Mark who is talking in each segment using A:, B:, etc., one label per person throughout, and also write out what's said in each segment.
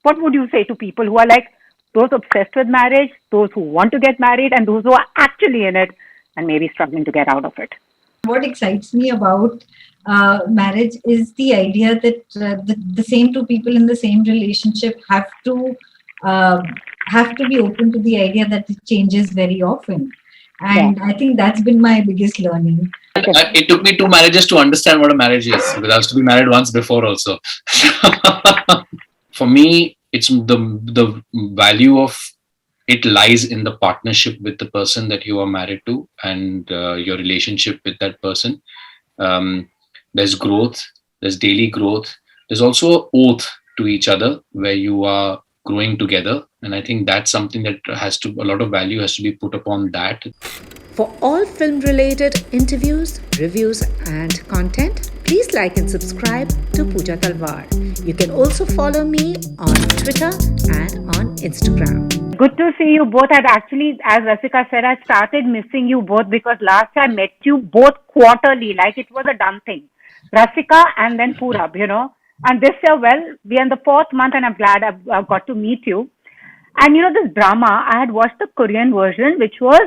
A: what would you say to people who are like those obsessed with marriage, those who want to get married, and those who are actually in it and maybe struggling to get out of it?
B: What excites me about marriage is the idea that the same two people in the same relationship uh, have to be open to the idea that it changes very often.
A: Yeah.
B: And I think that's been my biggest learning.
C: It took me 2 marriages to understand what a marriage is, because I was to be married once before also. For me, it's the value of it lies in the partnership with the person that you are married to, and your relationship with that person. There's growth, there's daily growth. There's also oath to each other where you are growing together, and I think that's something that a lot of value has to be put upon that.
D: For all film related interviews, reviews, and content, please like and subscribe to Pooja Talwar. You can also follow me on Twitter and on Instagram.
A: Good to see you both. I'd actually, as Rasika said, I started missing you both because last I met you both quarterly, like it was a done thing. Rasika and then Purab, And this year, well, we're in the 4th month and I'm glad I've got to meet you. And this drama, I had watched the Korean version, which was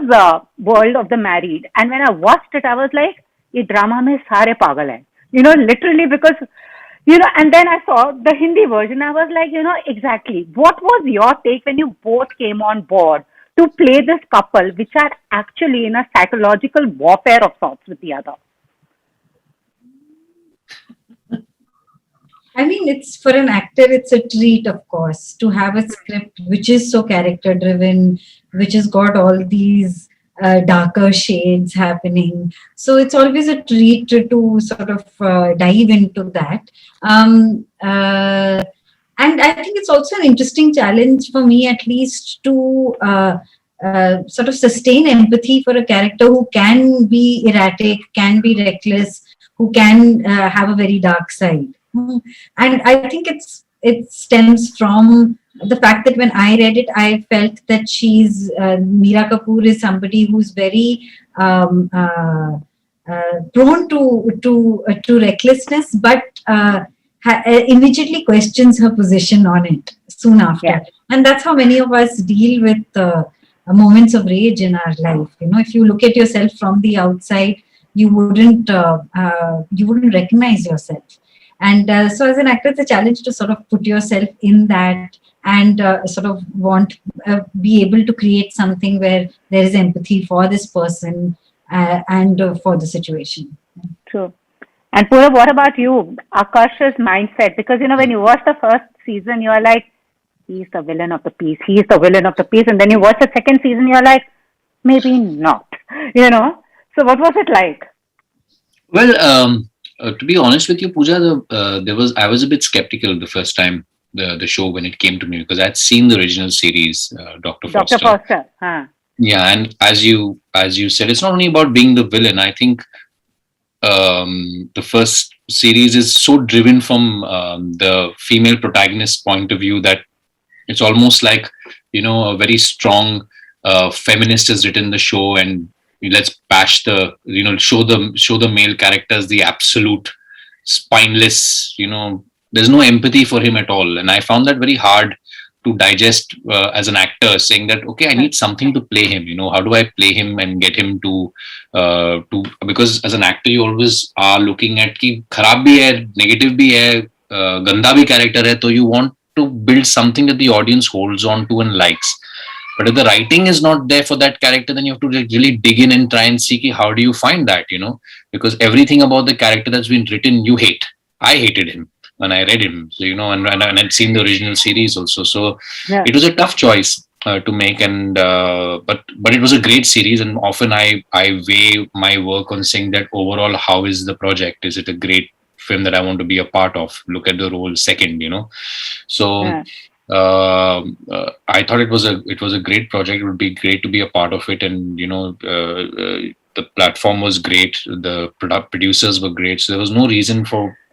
A: World of the Married. And when I watched it, I was like, "Ye drama mein sare pagal hai." Literally because, and then I saw the Hindi version. I was like, exactly. What was your take when you both came on board to play this couple, which are actually in a psychological warfare of sorts with the other?
B: I mean, it's for an actor, it's a treat, of course, to have a script which is so character driven, which has got all these darker shades happening. So it's always a treat to sort of dive into that. And I think it's also an interesting challenge for me, at least, to sort of sustain empathy for a character who can be erratic, can be reckless, who can have a very dark side. And I think it stems from the fact that when I read it, I felt that she's Meera Kapoor is somebody who's very prone to recklessness, but immediately questions her position on it soon after.
A: Yeah.
B: And that's how many of us deal with moments of rage in our life. If you look at yourself from the outside, you wouldn't recognize yourself. And so as an actor, it's a challenge to sort of put yourself in that and sort of be able to create something where there is empathy for this person and for the situation.
A: True. And Pura, what about you? Akash's mindset, because when you watch the first season, you're like, he's the villain of the piece. He's the villain of the piece. And then you watch the second season, you're like, maybe not. So what was it like?
C: Well, to be honest with you, Pooja, I was a bit skeptical the first time the show when it came to me, because I'd seen the original series, Dr. Foster.
A: Dr. Foster. Huh.
C: Yeah, and as you said, it's not only about being the villain. I think the first series is so driven from the female protagonist's point of view that it's almost like a very strong feminist has written the show, and let's bash show the male characters the absolute spineless. There's no empathy for him at all, and I found that very hard to digest as an actor, saying that, okay, I need something to play him. How do I play him and get him to because as an actor you always are looking at ki kharab bhi hai, negative bhi hai, ganda bhi character hai, so you want to build something that the audience holds on to and likes. But if the writing is not there for that character, then you have to really dig in and try and see ki how do you find that, because everything about the character that's been written you hate. I hated him when I read him, so, and I'd seen the original series also. So yeah. It was a tough choice to make, and but it was a great series. And often I weigh my work on saying that overall, how is the project? Is it a great film that I want to be a part of? Look at the role second, So yeah. I thought it was a great project. It would be great to be a part of it, and the platform was great. The producers were great. So there was no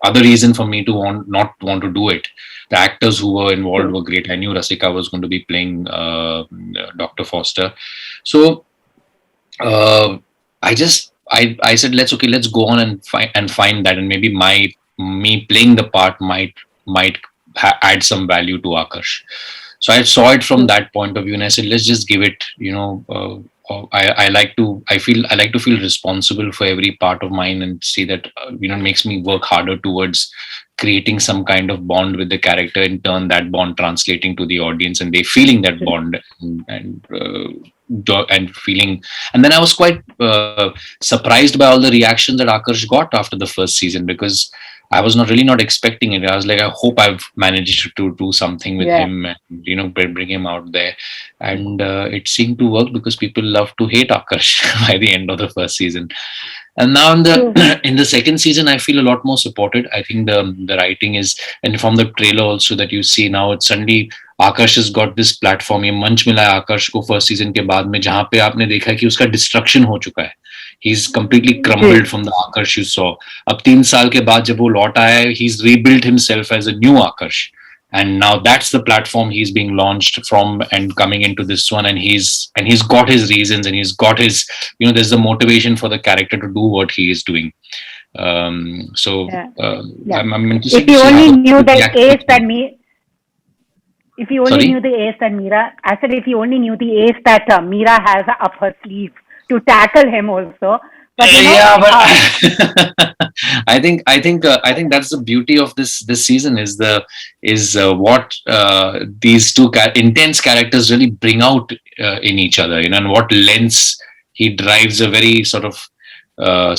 C: other reason for me to not want to do it. The actors who were involved were great. I knew Rasika was going to be playing Dr. Foster. So I said, let's go on and find that, and maybe me playing the part might add some value to Akash. So I saw it from that point of view, and I said, let's just give it. I like to. I like to feel responsible for every part of mine, and see that it makes me work harder towards creating some kind of bond with the character. In turn, that bond translating to the audience, and they feeling that bond, and feeling. And then I was quite surprised by all the reactions that Akash got after the first season, because I was not expecting it. I was like, I hope I've managed to do something with him, and bring him out there. And it seemed to work, because people love to hate Akash by the end of the first season. And now in the in the second season, I feel a lot more supported. I think the writing is, and from the trailer also that you see now, it's suddenly Akash has got this platform. ये मंच मिला है आकाश को first season के बाद में, जहां पे आपने देखा कि उसका डिस्ट्रक्शन हो चुका है. He's completely crumbled from the Akash you saw. अब 3 साल के बाद जब वो लौट आया है, he's rebuilt himself as a new Akash. And now that's the platform he's being launched from and coming into this one. And he's got his reasons, and he's got his, there's the motivation for the character to do what he is doing. I'm interested
A: If you
C: to see
A: only
C: how
A: knew the
C: react
A: ace
C: to
A: that
C: him.
A: if you only
C: Sorry?
A: knew the ace that Meera, I said if you only knew the ace that Meera has up her sleeve to tackle him also. But
C: Yeah, but I think that's the beauty of this season is what these two intense characters really bring out in each other, and what lens he drives a very sort of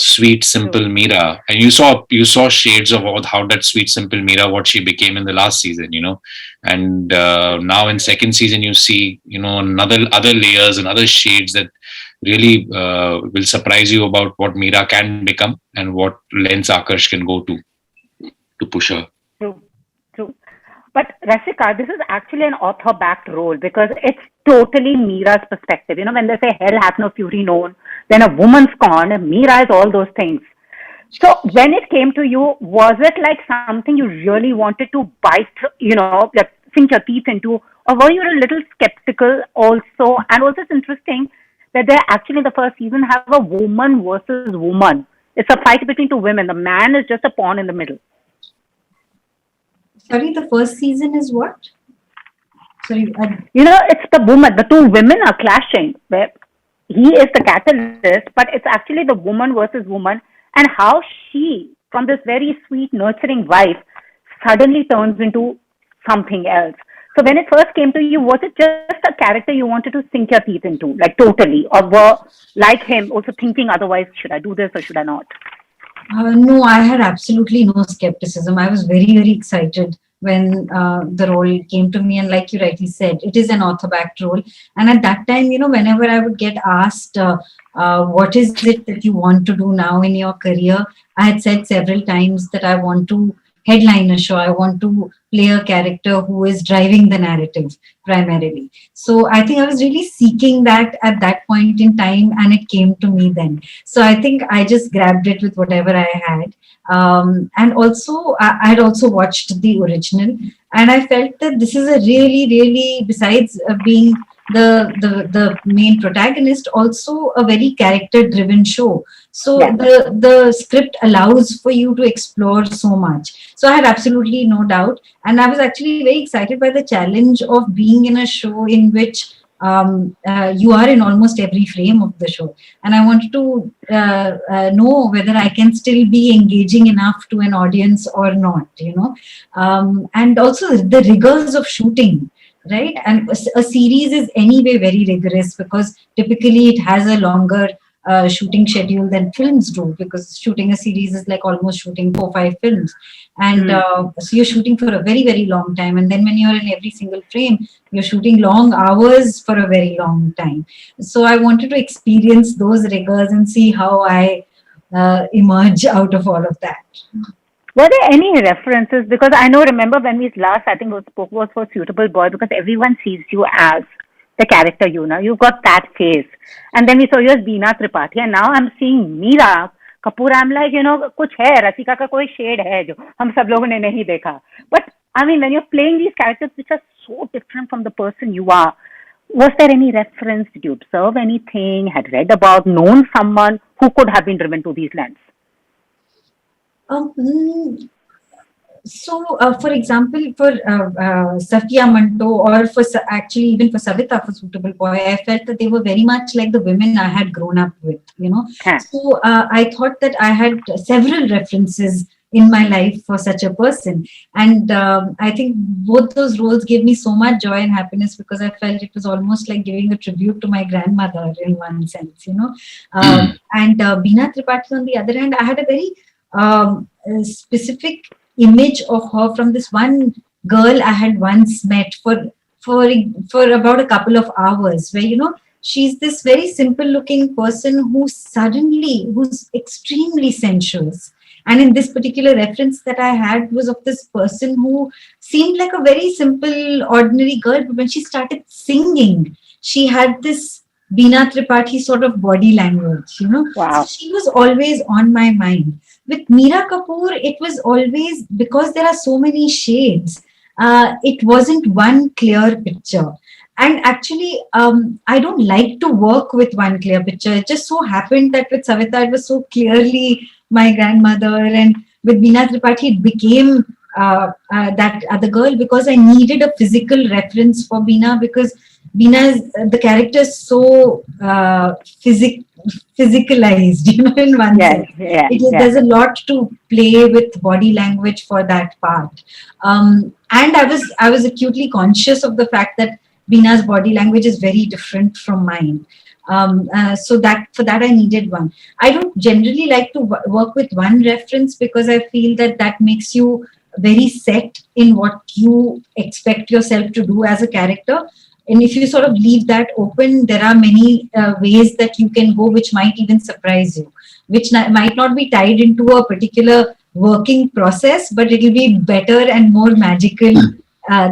C: sweet, simple Meera. And you saw shades of how that sweet, simple Meera, what she became in the last season, and now in second season you see other layers and other shades that really will surprise you about what Meera can become and what lens Akash can go to push her.
A: True. But Rasika, this is actually an author-backed role, because it's totally Meera's perspective. When they say hell hath no fury known, then a woman's corn, Meera is all those things. So when it came to you, was it like something you really wanted to bite, like sink your teeth into, or were you a little skeptical also? And also, it's interesting that they actually in the first season have a woman versus woman. It's a fight between two women. The man is just a pawn in the middle.
B: Sorry, the first season is what? Sorry,
A: it's the woman. The two women are clashing, where he is the catalyst, but it's actually the woman versus woman, and how she, from this very sweet, nurturing wife, suddenly turns into something else. So when it first came to you, was it just a character you wanted to sink your teeth into, like totally, or were like him also thinking otherwise, should I do this or should I not?
B: No, I had absolutely no skepticism. I was very, very excited when the role came to me. And like you rightly said, it is an author-backed role. And at that time, whenever I would get asked, what is it that you want to do now in your career? I had said several times that I want to headline a show. I want to play a character who is driving the narrative primarily. So I think I was really seeking that at that point in time, and it came to me then. So I think I just grabbed it with whatever I had. And also, I had also watched the original, and I felt that this is a really, really, besides being the main protagonist, also a very character-driven show. So the script allows for you to explore so much. So I had absolutely no doubt, and I was actually very excited by the challenge of being in a show in which you are in almost every frame of the show, and I wanted to know whether I can still be engaging enough to an audience or not, and also the rigors of shooting, right? And a series is anyway very rigorous, because typically it has a longer shooting schedule than films do, because shooting a series is like almost shooting 4-5 films, and so you're shooting for a very, very long time, and then when you're in every single frame, you're shooting long hours for a very long time. So I wanted to experience those rigors and see how I emerge out of all of that.
A: Were there any references? Because I remember when we last, I think, spoke was for Suitable Boy, because everyone sees you as the character, you've got that face. And then we saw you as Beena Tripathi, and now I'm seeing Meera Kapoor. I'm like, kuch hai, Rasika ka koi shade hai jo hum sab logon ne nahi dekha. But I mean, when you're playing these characters which are so different from the person you are, was there any reference? Did you observe anything? Had read about, known someone who could have been driven to these lands?
B: For example, for Safiya Manto, or actually even for Savita, for Suitable Boy, I felt that they were very much like the women I had grown up with, you know.
A: Huh.
B: So I thought that I had several references in my life for such a person. And I think both those roles gave me so much joy and happiness, because I felt it was almost like giving a tribute to my grandmother in one sense, you know. And Beena Tripathi, on the other hand, I had a very specific image of her from this one girl I had once met for for about a couple of hours, where, you know, she's this very simple looking person who's extremely sensuous. And in this particular reference that I had was of this person who seemed like a very simple ordinary girl, but when she started singing, she had this Beena Tripathi sort of body language, you know. So
A: Wow.
B: she was always on my mind. With Meera Kapoor, it was always, because there are so many shades, it wasn't one clear picture. And actually, I don't like to work with one clear picture. It just so happened that with Savita, it was so clearly my grandmother, and with Beena Tripathi, it became that other girl, because I needed a physical reference for Beena, because the character is so physicalized, you know, in one
A: Yes,
B: sense.
A: yes,
B: There's
A: yes.
B: a lot to play with body language for that part. And I was acutely conscious of the fact that Beena's body language is very different from mine. So that for that I needed one. I don't generally like to work with one reference, because I feel that that makes you very set in what you expect yourself to do as a character. And if you sort of leave that open, there are many ways that you can go, which might even surprise you, which might not be tied into a particular working process, but it'll be better and more magical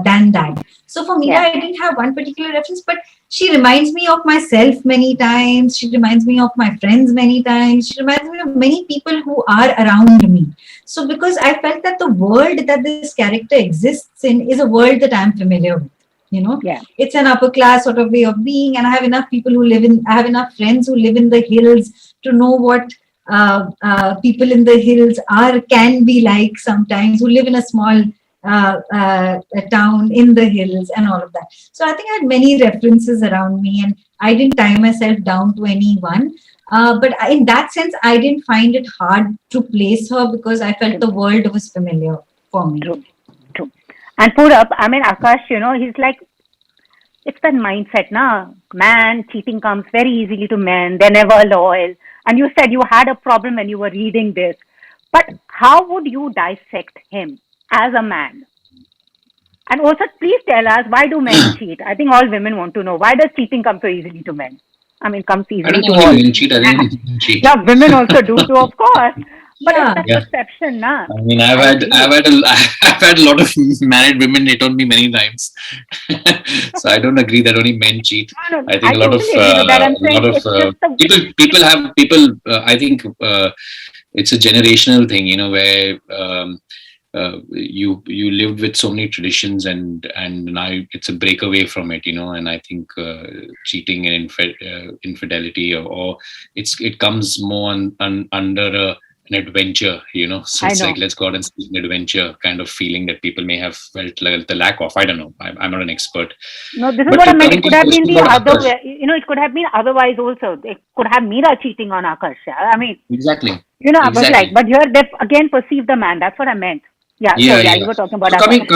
B: than that. So for Meera,
A: Yeah.
B: I didn't have one particular reference, but she reminds me of myself many times. She reminds me of my friends many times. She reminds me of many people who are around me. So because I felt that the world that this character exists in is a world that I'm familiar with, you know.
A: Yeah.
B: It's an upper class sort of way of being, and I have enough I have enough friends who live in the hills to know what people in the hills can be like sometimes, who live in a small town in the hills and all of that. So I think I had many references around me, and I didn't tie myself down to any one. But in that sense, I didn't find it hard to place her, because I felt the world was familiar for me.
A: True. True. And Purab, I mean, Akash, you know, he's like, it's that mindset, na? Man, cheating comes very easily to men. They're never loyal. And you said you had a problem when you were reading this. But how would you dissect him as a man? And also, please tell us, why do men cheat? I think all women want to know, why does cheating come so easily to men? I mean, comes
C: I don't
A: easily to
C: think
A: all.
C: only men cheat. I think men cheat.
A: Yeah, women also do too, of course. But it's
B: Yeah.
A: that
C: Yeah.
A: perception, na?
C: I mean,
A: I agree.
C: I've had a lot of married women hit on me many times. So I don't agree that only men cheat.
A: No, no,
C: I think
A: I
C: a lot of
A: totally agree with that. I'm saying it's just the
C: people have people. I think it's a generational thing, you know, where you lived with so many traditions, and now it's a breakaway from it, you know. And I think cheating and infidelity, or it comes more under an adventure, you know. So
A: I
C: it's
A: know.
C: like, let's go out and see an adventure kind of feeling that people may have felt like the lack of. I don't know. I'm not an expert.
A: No, this is
C: But
A: what I meant.
C: coming
A: It
C: to
A: could
C: the
A: have been
C: question
A: the
C: about
A: other
C: Akash,
A: way. You know, it could have been otherwise also. It could have Meera cheating on Akash. I mean,
C: exactly.
A: you know, I was like,
C: Exactly.
A: but here they again perceive the man. That's what I meant. Yeah. So
C: Yeah,
A: yeah,
C: yeah.
A: you were talking about
C: So
A: Akash.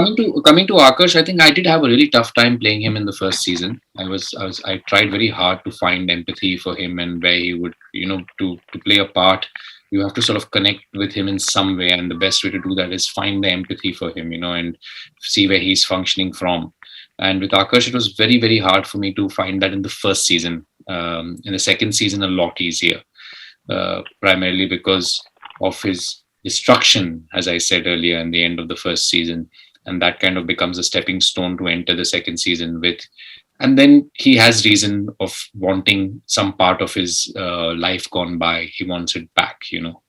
C: coming to Akash, I think I did have a really tough time playing him in the first season. I tried very hard to find empathy for him, and where he would, you know, to play a part, you have to sort of connect with him in some way, and the best way to do that is find the empathy for him, you know, and see where he's functioning from. And with Akash, it was very, very hard for me to find that in the first season. In the second season, a lot easier, primarily because of his destruction, as I said earlier, in the end of the first season. And that kind of becomes a stepping stone to enter the second season with. And then he has reason of wanting some part of his life gone by. He wants it back, you know,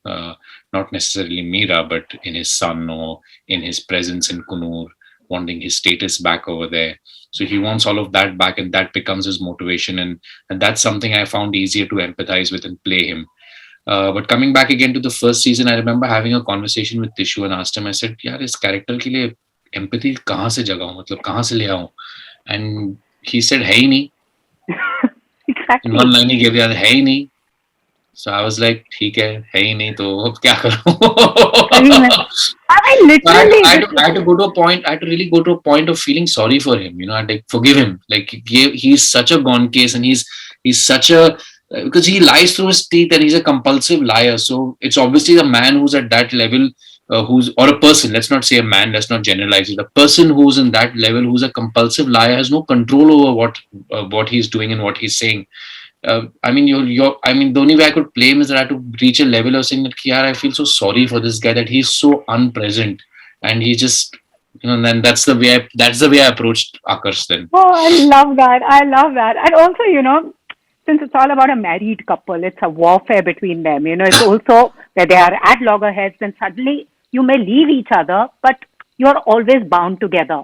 C: not necessarily Meera, but in his son, or in his presence in Kunur, wanting his status back over there. So he wants all of that back, and that becomes his motivation. And that's something I found easier to empathize with and play him. But coming back again to the first season, I remember having a conversation with Tishu and asked him, I said, यार इस character के लिए empathy कहाँ से जगाऊं, मतलब कहाँ से ले आऊं? And he said, है ही नहीं. In
A: Exactly.
C: one line he gave the other, है ही नहीं. So I was like, ठीक है ही नहीं तो अब क्या
A: सही में.
C: करूं?
A: I mean, literally.
C: I had to go to a point. I had to really go to a point of feeling sorry for him. You know, I had to forgive him. Like he's such a gone case, and he's such a because he lies through his teeth, and he's a compulsive liar. So it's obviously the man who's at that level, who's or a person. Let's not say a man. Let's not generalize it. A person who's in that level, who's a compulsive liar, has no control over what he's doing and what he's saying. I mean, I mean, the only way I could play him is that I had to reach a level of saying that, Kiara, I feel so sorry for this guy that he's so unpresent, and he just, you know, and then that's the way I approached Akash then.
A: Oh, I love that. I love that. And also, since it's all about a married couple, it's a warfare between them. It's also where they are at loggerheads, and suddenly you may leave each other, but you're always bound together.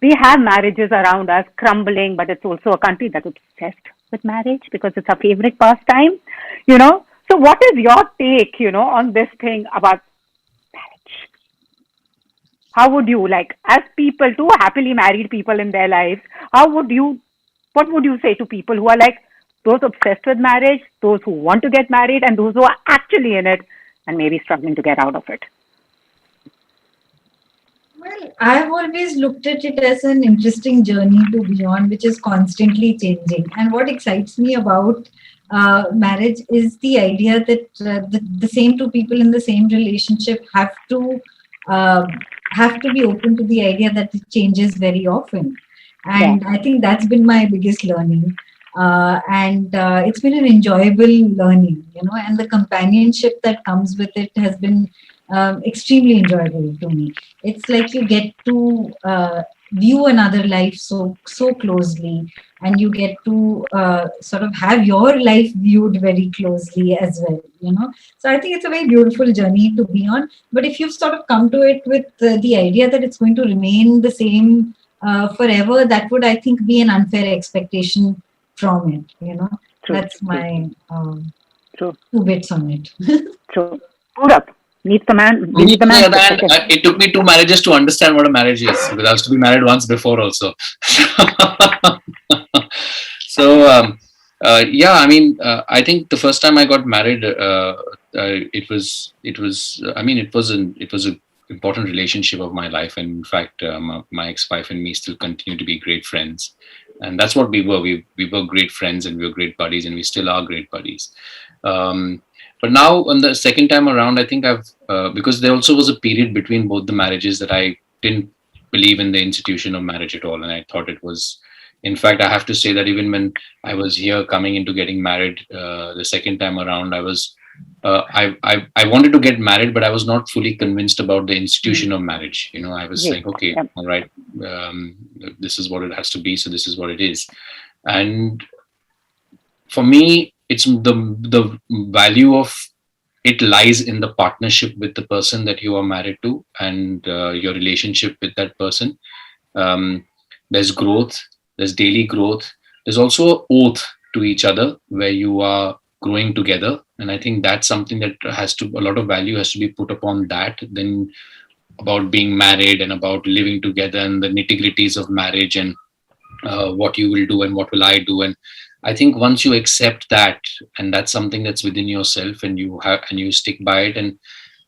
A: We have marriages around us crumbling, but it's also a country that's obsessed with marriage because it's our favorite pastime, you know. So, what is your take, on this thing about marriage? How would you, like, as people, two happily married people in their lives, what would you say to people who are like those obsessed with marriage, those who want to get married, and those who are actually in it and maybe struggling to get out of it?
B: Well, I've always looked at it as an interesting journey to be on, which is constantly changing. And what excites me about marriage is the idea that the same two people in the same relationship uh, have to be open to the idea that it changes very often.
A: Yeah.
B: And I think that's been my biggest learning. And it's been an enjoyable learning, and the companionship that comes with it has been extremely enjoyable to me. It's like you get to view another life so closely, and you get to sort of have your life viewed very closely as well. So I think it's a very beautiful journey to be on. But if you've sort of come to it with the idea that it's going to remain the same forever, that would, I think, be an unfair expectation from it.
A: True,
B: That's my
A: true,
B: two bits on it.
A: true. Purab, meet the man.
C: Me,
A: Meet the man.
C: yeah, it took me 2 marriages to understand what a marriage is because I was to be married once before also. So yeah, I mean, I think the first time I got married, I mean, it was an important relationship of my life, and in fact, my ex-wife and me still continue to be great friends, and that's what we were. We were great friends, and we were great buddies, and we still are great buddies. But now, on the second time around, I think I've because there also was a period between both the marriages that I didn't believe in the institution of marriage at all, and I thought it was. In fact, I have to say that even when I was here coming into getting married the second time around, I wanted to get married, but I was not fully convinced about the institution of marriage. I was
A: Yes.
C: like, okay,
A: Yep.
C: all right, this is what it has to be, so this is what it is. And for me, it's the value of it lies in the partnership with the person that you are married to, and your relationship with that person. There's growth, there's daily growth, there's also oath to each other where you are growing together, and I think that's something that a lot of value has to be put upon that, then about being married and about living together and the nitty-gritties of marriage, and what you will do and what will I do. And I think once you accept that, and that's something that's within yourself, and you stick by it,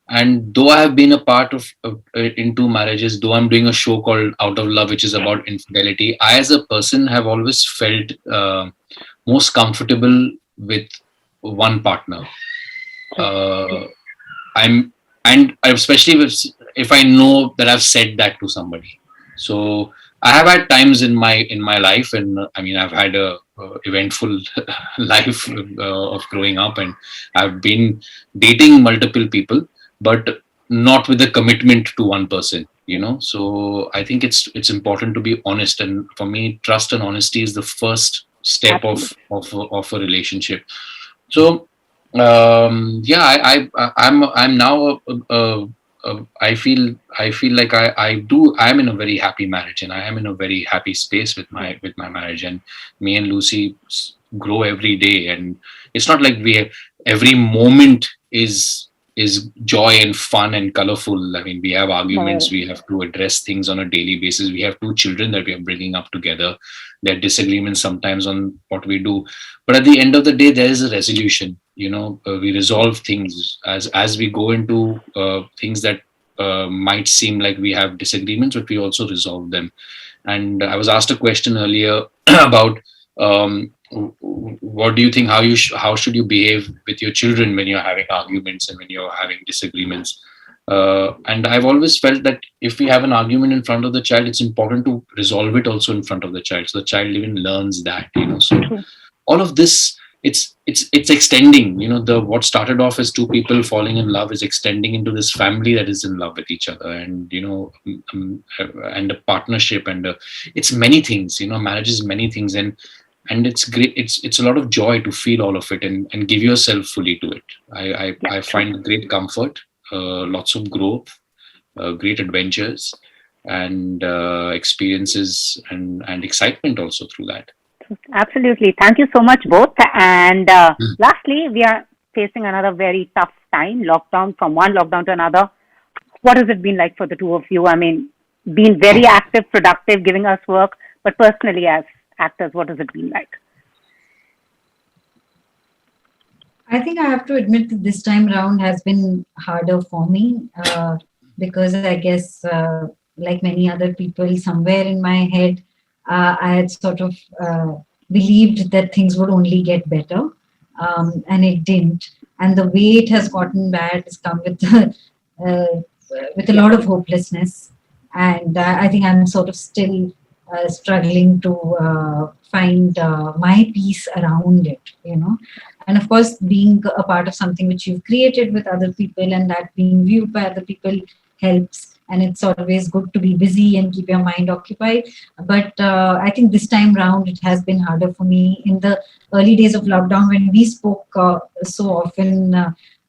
C: and though I have been a part of in 2 marriages, though I'm doing a show called Out of Love, which is about infidelity, I as a person have always felt most comfortable with one partner. I'm and especially if I know that I've said that to somebody. So I have had times in my life, and I mean, I've had a eventful life of growing up, and I've been dating multiple people, but not with a commitment to one person. So I think it's important to be honest, and for me, trust and honesty is the first step of a relationship. So yeah, I'm now I feel like I'm in a very happy marriage, and I am in a very happy space with my marriage, and me and Lucy grow every day. And it's not like every moment is joy and fun and colorful. I mean, we have arguments, we have to address things on a daily basis. We have two children that we are bringing up together. There are disagreements sometimes on what we do, but at the end of the day, there is a resolution. We resolve things as we go into things that might seem like we have disagreements, but we also resolve them. And I was asked a question earlier about what do you think, how should you behave with your children when you're having arguments and when you're having disagreements. And I've always felt that if we have an argument in front of the child, it's important to resolve it also in front of the child, so the child even learns that. So all of this, it's extending. What started off as two people falling in love is extending into this family that is in love with each other, and and a partnership, and it's many things. Marriage is many things, and it's great. It's a lot of joy to feel all of it and give yourself fully to it. I find great comfort, lots of growth, great adventures, and experiences, and excitement also through that.
A: Absolutely. Thank you so much, both. And lastly, we are facing another very tough time, lockdown, from one lockdown to another. What has it been like for the two of you? I mean, being very active, productive, giving us work, but personally as actors, what has it been like?
B: I think I have to admit that this time round has been harder for me because I guess, like many other people, somewhere in my head, I had sort of believed that things would only get better, and it didn't. And the way it has gotten bad has come with a lot of hopelessness. And I think I'm sort of still struggling to find my peace around it, And of course, being a part of something which you've created with other people and that being viewed by other people helps. And it's always good to be busy and keep your mind occupied. But I think this time round, it has been harder for me. In the early days of lockdown, when we spoke so often,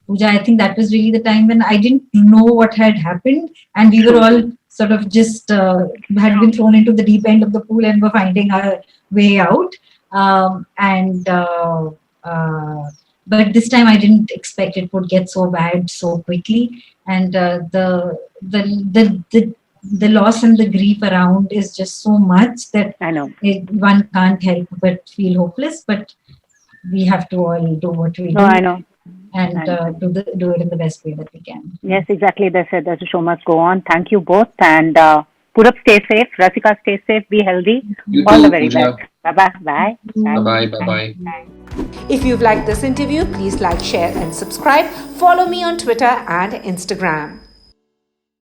B: Pooja, I think that was really the time when I didn't know what had happened. And we were all sort of just had been thrown into the deep end of the pool and were finding our way out. But this time I didn't expect it would get so bad so quickly. And the loss and the grief around is just so much that
A: I know
B: one can't help but feel hopeless. But we have to all do what we do.
A: I know.
B: And do it in the best way that we can.
A: Yes, exactly. They said that the show must go on. Thank you both. And Purab, stay safe. Rasika, stay safe. Be healthy. All the very best. Bye-bye. Bye.
C: Bye-bye. Bye-bye.
D: If you've liked this interview, please like, share and subscribe. Follow me on Twitter and Instagram.